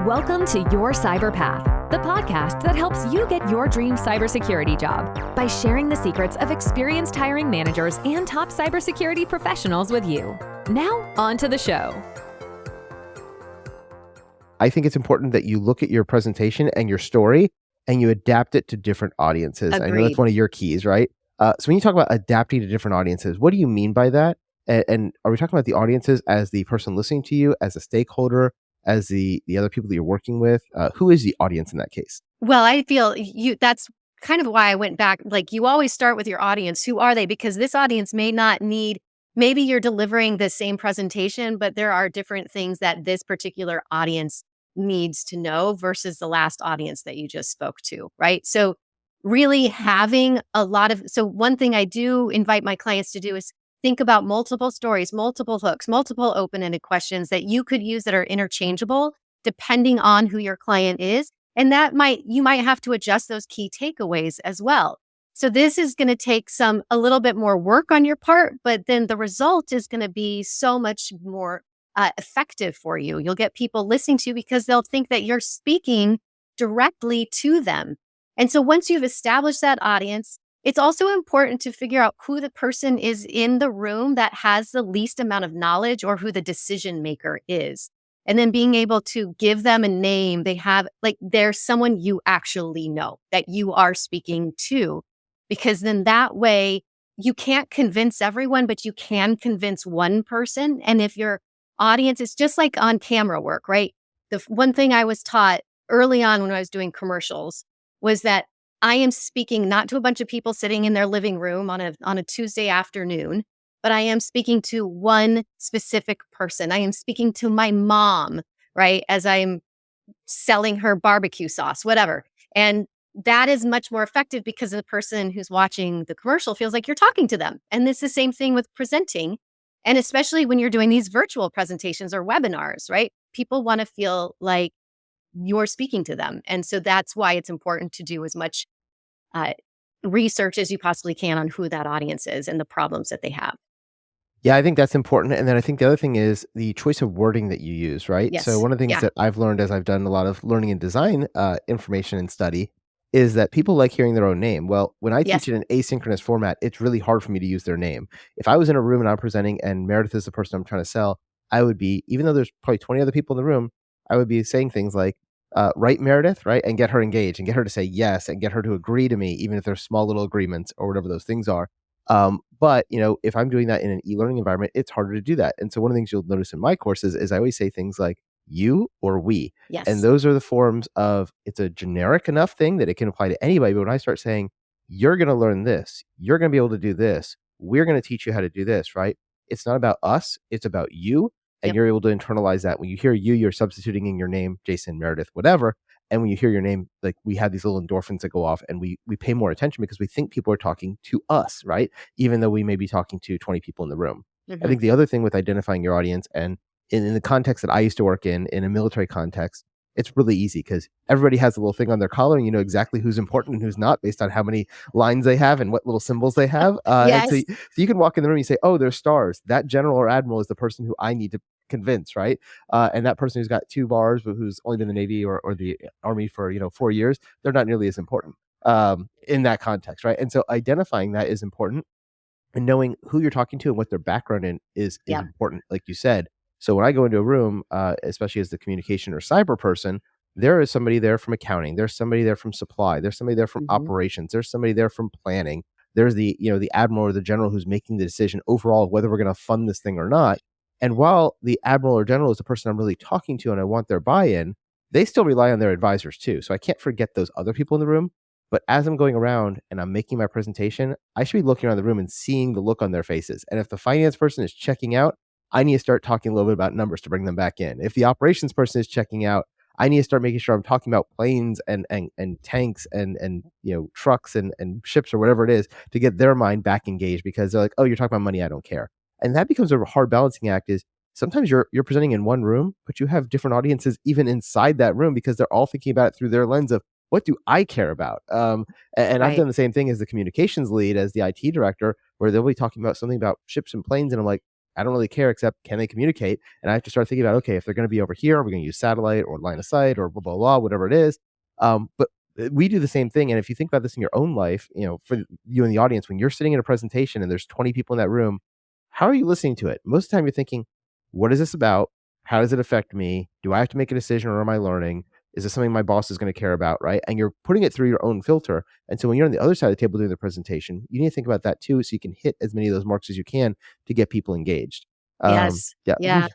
Welcome to Your Cyber Path, the podcast that helps you get your dream cybersecurity job by sharing the secrets of experienced hiring managers and top cybersecurity professionals with you. Now, on to the show. I think it's important that you look at your presentation and your story and you adapt it to different audiences. Agreed. I know that's one of your keys, right? So when you talk about adapting to different audiences, what do you mean by that? And are we talking about the audiences as the person listening to you, as a stakeholder, as the other people that you're working with? Who is the audience in that case? Well, I feel that's kind of why I went back. Like, you always start with your audience. Who are they? Because this audience may not need, maybe you're delivering the same presentation, but there are different things that this particular audience needs to know versus the last audience that you just spoke to, right? So really having so one thing I do invite my clients to do is think about multiple stories, multiple hooks, multiple open-ended questions that you could use that are interchangeable depending on who your client is. And you might have to adjust those key takeaways as well. So this is going to take a little bit more work on your part, but then the result is going to be so much more effective for you. You'll get people listening to you because they'll think that you're speaking directly to them. And so once you've established that audience, it's also important to figure out who the person is in the room that has the least amount of knowledge or who the decision maker is. And then being able to give them a name. There's someone you actually know that you are speaking to, because then that way you can't convince everyone, but you can convince one person. And if your audience is just like on camera work, right? The one thing I was taught early on when I was doing commercials was that I am speaking not to a bunch of people sitting in their living room on a Tuesday afternoon, but I am speaking to one specific person. I am speaking to my mom, right? As I'm selling her barbecue sauce, whatever. And that is much more effective because the person who's watching the commercial feels like you're talking to them. And it's the same thing with presenting. And especially when you're doing these virtual presentations or webinars, right? People want to feel like you're speaking to them. And so that's why it's important to do as much research as you possibly can on who that audience is and the problems that they have. Yeah, I think that's important. And then I think the other thing is the choice of wording that you use, right? Yes. So one of the things that I've learned as I've done a lot of learning and design information and study is that people like hearing their own name. Well, when I teach in an asynchronous format, it's really hard for me to use their name. If I was in a room and I'm presenting and Meridith is the person I'm trying to sell, I would be, even though there's probably 20 other people in the room, I would be saying things like, right, Meridith, right? And get her engaged and get her to say yes and get her to agree to me, even if there's small little agreements or whatever those things are. But if I'm doing that in an e-learning environment, it's harder to do that. And so one of the things you'll notice in my courses is I always say things like you or we. Yes. And those are the forms of, it's a generic enough thing that it can apply to anybody. But when I start saying, you're going to learn this, you're going to be able to do this, we're going to teach you how to do this, right? It's not about us, it's about you. And you're able to internalize that. When you hear you, you're substituting in your name, Jason, Meridith, whatever. And when you hear your name, like, we have these little endorphins that go off and we pay more attention because we think people are talking to us, right? Even though we may be talking to 20 people in the room. Mm-hmm. I think the other thing with identifying your audience, and in the context that I used to work in a military context, it's really easy because everybody has a little thing on their collar and you know exactly who's important and who's not based on how many lines they have and what little symbols they have. Yes. And so you can walk in the room and you say, oh, there's stars. That general or admiral is the person who I need to convince, right? And that person who's got 2 bars, but who's only been in the Navy or the Army for 4 years, they're not nearly as important in that context, right? And so identifying that is important, and knowing who you're talking to and what their background is important, like you said. So when I go into a room, especially as the communication or cyber person, there is somebody there from accounting, there's somebody there from supply, there's somebody there from operations, there's somebody there from planning, there's the the admiral or the general who's making the decision overall of whether we're going to fund this thing or not. And while the admiral or general is the person I'm really talking to and I want their buy-in, they still rely on their advisors too. So I can't forget those other people in the room. But as I'm going around and I'm making my presentation, I should be looking around the room and seeing the look on their faces. And if the finance person is checking out, I need to start talking a little bit about numbers to bring them back in. If the operations person is checking out, I need to start making sure I'm talking about planes and tanks and trucks and ships or whatever it is to get their mind back engaged, because they're like, oh, you're talking about money, I don't care. And that becomes a hard balancing act. Is sometimes you're presenting in one room, but you have different audiences even inside that room because they're all thinking about it through their lens of, what do I care about? And I've done the same thing as the communications lead, as the IT director, where they'll be talking about something about ships and planes. And I'm like, I don't really care, except can they communicate? And I have to start thinking about, okay, if they're going to be over here, we're going to use satellite or line of sight or blah, blah, blah, whatever it is. But we do the same thing. And if you think about this in your own life, for you and the audience, when you're sitting in a presentation and there's 20 people in that room, how are you listening to it? Most of the time you're thinking, what is this about? How does it affect me? Do I have to make a decision, or am I learning? Is this something my boss is going to care about, right? And you're putting it through your own filter. And so when you're on the other side of the table doing the presentation, you need to think about that too, so you can hit as many of those marks as you can to get people engaged. Yes. Yeah. Yeah.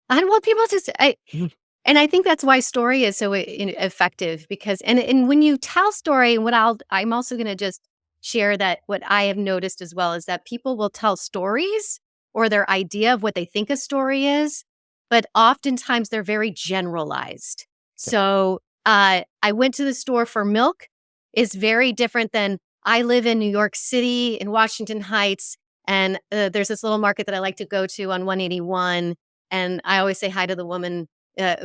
I want people to Mhm. and I think that's why story is so effective, because and when you tell story, I'm also going to just share that what I have noticed as well is that people will tell stories or their idea of what they think a story is, but oftentimes they're very generalized. Yeah. So I went to the store for milk is very different than I live in New York City, in Washington Heights, and there's this little market that I like to go to on 181. And I always say hi to the woman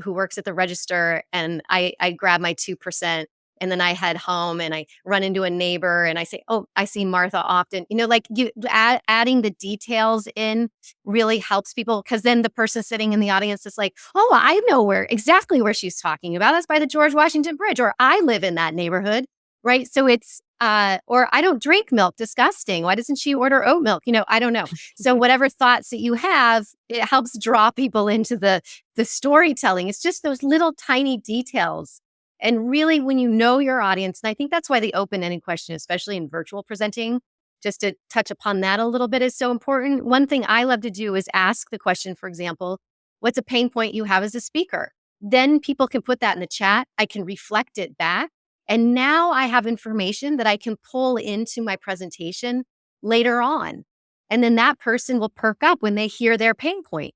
who works at the register, and I grab my 2%, and then I head home and I run into a neighbor and I say, "Oh, I see Martha often." Like adding the details in really helps people, because then the person sitting in the audience is like, "Oh, I know exactly where she's talking about. That's by the George Washington Bridge, or I live in that neighborhood." Right. So it's or I don't drink milk. Disgusting. Why doesn't she order oat milk? I don't know. So whatever thoughts that you have, it helps draw people into the storytelling. It's just those little tiny details. And really, when you know your audience, and I think that's why the open-ended question, especially in virtual presenting, just to touch upon that a little bit, is so important. One thing I love to do is ask the question, for example, what's a pain point you have as a speaker? Then people can put that in the chat. I can reflect it back. And now I have information that I can pull into my presentation later on. And then that person will perk up when they hear their pain point.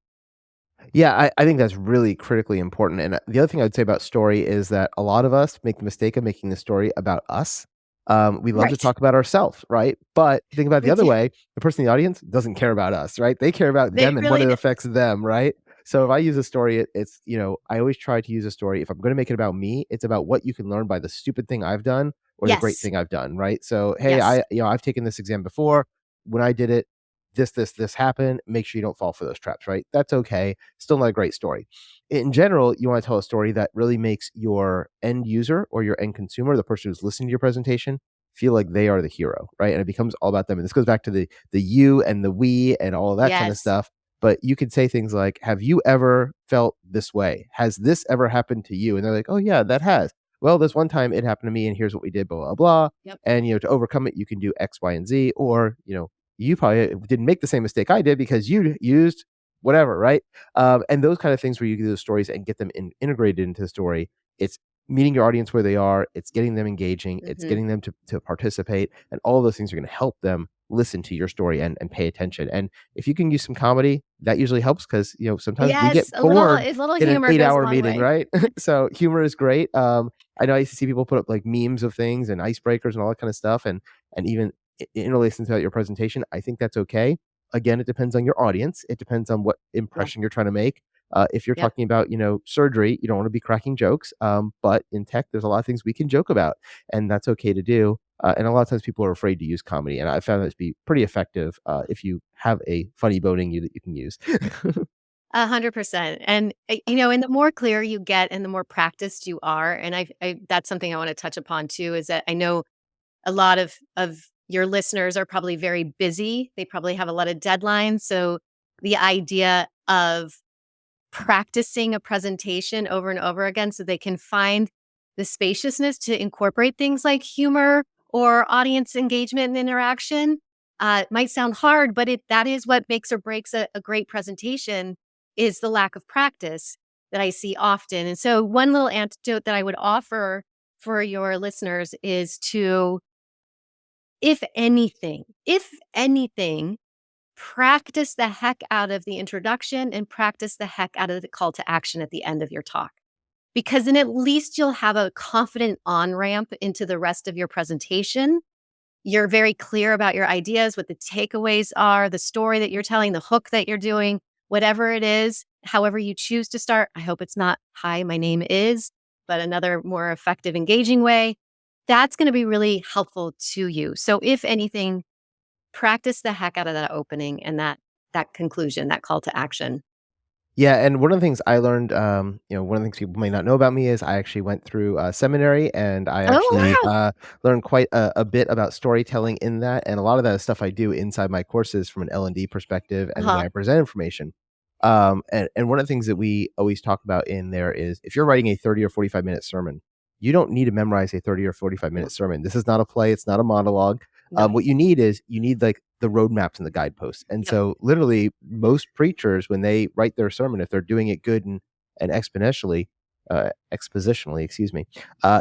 Yeah, I think that's really critically important. And the other thing I would say about story is that a lot of us make the mistake of making the story about us. We love to Right. talk about ourselves, right? But think about it the We other do. way. The person in the audience doesn't care about us, right? They care about They them and what really it do. affects them, right? So if I use a story, it's, I always try to use a story. If I'm going to make it about me, it's about what you can learn by the stupid thing I've done or the great Yes. thing I've done, right? So, hey, Yes. I've taken this exam before. When I did it, this happened. Make sure you don't fall for those traps, right? That's okay. Still not a great story. In general, you want to tell a story that really makes your end user or your end consumer, the person who's listening to your presentation, feel like they are the hero, right? And it becomes all about them. And this goes back to the you and the we and all of that kind of Yes. stuff. But you could say things like, have you ever felt this way? Has this ever happened to you? And they're like, oh yeah, that has. Well, this one time it happened to me, and here's what we did, blah, blah, blah. Yep. And to overcome it, you can do X, Y, and Z. Or, you probably didn't make the same mistake I did because you used whatever, right? And those kind of things where you do those stories and get them integrated into the story. It's meeting your audience where they are. It's getting them engaging. It's Mm-hmm. getting them to participate. And all of those things are going to help them listen to your story and pay attention. And if you can use some comedy, that usually helps, because sometimes we get Yes. A bored little in an humor goes a 8-hour long meeting, way. right? So humor is great. I know I used to see people put up like memes of things and icebreakers and all that kind of stuff, and even interlacing throughout your presentation. I think that's okay. Again, it depends on your audience. It depends on what Yeah. impression you're trying to make. If you're Yep. talking about, surgery, you don't want to be cracking jokes. But in tech, there's a lot of things we can joke about, and that's okay to do. And a lot of times people are afraid to use comedy, and I found that to be pretty effective if you have a funny bone in you that you can use. 100%. And, and the more clear you get and the more practiced you are, and that's something I want to touch upon too, is that I know a lot of your listeners are probably very busy. They probably have a lot of deadlines. So the idea of practicing a presentation over and over again so they can find the spaciousness to incorporate things like humor or audience engagement and interaction might sound hard, but that is what makes or breaks a great presentation, is the lack of practice that I see often. And so one little antidote that I would offer for your listeners is to, if anything, practice the heck out of the introduction and practice the heck out of the call to action at the end of your talk. Because then at least you'll have a confident on-ramp into the rest of your presentation. You're very clear about your ideas, what the takeaways are, the story that you're telling, the hook that you're doing, whatever it is, however you choose to start. I hope it's not, "Hi, my name is," but another more effective, engaging way. That's going to be really helpful to you. So if anything, practice the heck out of that opening and that that conclusion, that call to action. Yeah, and one of the things I learned, one of the things people may not know about me is I actually went through seminary, and I actually Oh, wow. learned quite a bit about storytelling in that, and a lot of that is stuff I do inside my courses from an L&D perspective, and the way Uh-huh. I present information. And one of the things that we always talk about in there is if you're writing a 30 or 45-minute sermon, you don't need to memorize a 30 or 45-minute sermon. This is not a play; it's not a monologue. No. What you need is you need like the roadmaps and the guideposts. And Yep. so literally most preachers, when they write their sermon, if they're doing it good and expositionally, excuse me,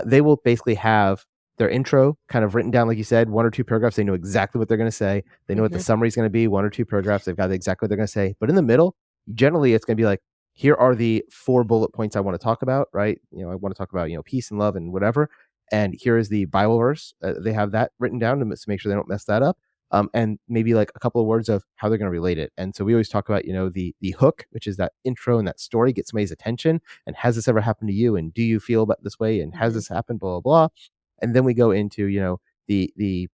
they will basically have their intro kind of written down, like you said, 1 or 2 paragraphs. They know exactly what they're going to say. They know what the Mhm. summary is going to be, 1 or 2 paragraphs. They've got exactly what they're going to say. But in the middle, generally it's going to be like, here are the 4 bullet points I want to talk about, right? I want to talk about, peace and love and whatever. And here is the Bible verse. They have that written down to make sure they don't mess that up. And maybe like a couple of words of how they're going to relate it. And so we always talk about, the hook, which is that intro and that story, get somebody's attention. And has this ever happened to you? And do you feel about this way? And has Mhm. this happened? Blah, blah, blah. And then we go into, the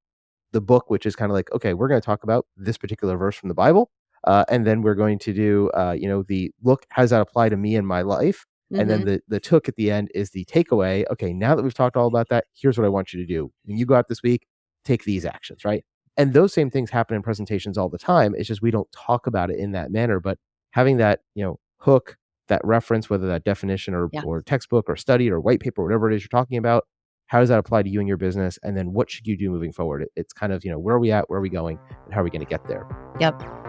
book, which is kind of like, okay, we're going to talk about this particular verse from the Bible. And then we're going to do, the look, how does that apply to me in my life? And then Mhm. the took at the end is the takeaway. Okay, now that we've talked all about that, here's what I want you to do. When you go out this week, take these actions, right? And those same things happen in presentations all the time. It's just we don't talk about it in that manner. But having that, hook, that reference, whether that definition or Yeah. or textbook or study or white paper, whatever it is you're talking about, how does that apply to you and your business? And then what should you do moving forward? It's kind of, where are we at, where are we going, and how are we going to get there? Yep.